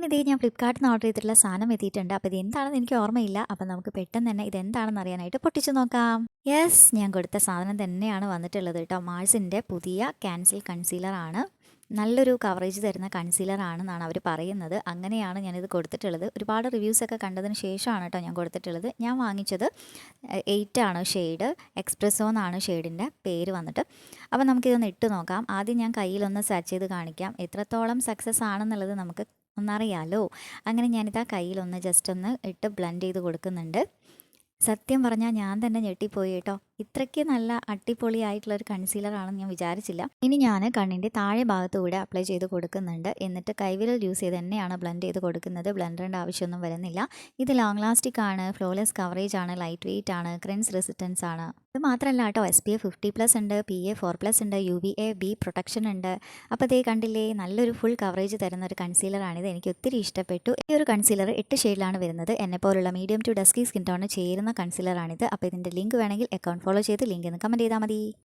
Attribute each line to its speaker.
Speaker 1: ഇതേ ഞാൻ ഫ്ലിപ്കാർട്ടിൽ നിന്ന് ഓർഡർ ചെയ്തിട്ടുള്ള സാധനം എത്തിയിട്ടുണ്ട്. അപ്പോൾ ഇത് എന്താണെന്ന് എനിക്ക് ഓർമ്മയില്ല. അപ്പോൾ നമുക്ക് പെട്ടെന്ന് തന്നെ ഇതെന്താണെന്ന് അറിയാനായിട്ട് പൊട്ടിച്ചു നോക്കാം. യെസ്, ഞാൻ കൊടുത്ത സാധനം തന്നെയാണ് വന്നിട്ടുള്ളത് കേട്ടോ. മാഴ്സിൻ്റെ പുതിയ ക്യാൻസൽ കൺസീലറാണ്. നല്ലൊരു കവറേജ് തരുന്ന കൺസീലർ ആണെന്നാണ് അവർ പറയുന്നത്. അങ്ങനെയാണ് ഞാനിത് കൊടുത്തിട്ടുള്ളത്. ഒരുപാട് റിവ്യൂസൊക്കെ കണ്ടതിന് ശേഷമാണ് കേട്ടോ ഞാൻ കൊടുത്തിട്ടുള്ളത്. ഞാൻ വാങ്ങിച്ചത് 8 ആണ് ഷെയ്ഡ്. എക്സ്പ്രസോ എന്നാണ് ഷെയ്ഡിൻ്റെ പേര് വന്നിട്ട്. അപ്പോൾ നമുക്കിതൊന്ന് ഇട്ട് നോക്കാം. ആദ്യം ഞാൻ കയ്യിലൊന്ന് സെർച്ച് ചെയ്ത് കാണിക്കാം. എത്രത്തോളം സക്സസ് ആണെന്നുള്ളത് നമുക്ക് ഒന്നറിയാലോ. അങ്ങനെ ഞാനിതാ കയ്യിലൊന്ന് ജസ്റ്റ് ഒന്ന് ഇട്ട് ബ്ലെൻഡ് ചെയ്ത് കൊടുക്കുന്നുണ്ട്. സത്യം പറഞ്ഞാൽ ഞാൻ തന്നെ ഞെട്ടിപ്പോയി കേട്ടോ. ഇത്രയ്ക്ക് നല്ല അടിപൊളിയായിട്ടുള്ളൊരു കൺസീലറാണെന്ന് ഞാൻ വിചാരിച്ചില്ല. ഇനി ഞാൻ കണ്ണിൻ്റെ താഴെ ഭാഗത്തുകൂടെ അപ്ലൈ ചെയ്ത് കൊടുക്കുന്നുണ്ട്. എന്നിട്ട് കൈവിരൽ യൂസ് ചെയ്ത് തന്നെയാണ് ബ്ലെൻഡ് ചെയ്ത് കൊടുക്കുന്നത്. ബ്ലെൻഡറിൻ്റെ ആവശ്യമൊന്നും വരുന്നില്ല. ഇത് ലോങ് ലാസ്റ്റിക് ആണ്, ഫ്ലോലെസ് കവറേജ് ആണ്, ലൈറ്റ് വെയിറ്റ് ആണ്, ക്രെൻസ് റെസിസ്റ്റൻസ് ആണ്. ഇത് മാത്രമല്ല കേട്ടോ, SPF 50+ ഉണ്ട്, PA 4+ ഉണ്ട്, UVA-B പ്രൊട്ടക്ഷൻ ഉണ്ട്. അപ്പോൾ ഇതേ കണ്ടില്ലേ, നല്ലൊരു ഫുൾ കവറേജ് തരുന്ന ഒരു കൺസീലറാണിത്. എനിക്ക് ഒത്തിരി ഇഷ്ടപ്പെട്ടു. ഈ ഒരു കൺസീലർ 8 ഷെയ്ഡിലാണ് വരുന്നത്. എന്നെപ്പോലുള്ള മീഡിയം ടു ഡസ്കി സ്കിൻ ടോണിന് ചേരുന്ന കൺസീലറാണിത്. അപ്പോൾ ഇതിൻ്റെ ലിങ്ക് വേണമെങ്കിൽ അക്കൗണ്ട് ഫോളോ ചെയ്ത് ലിങ്ക് എന്ന് കമൻറ്റ് ചെയ്താൽ മതി.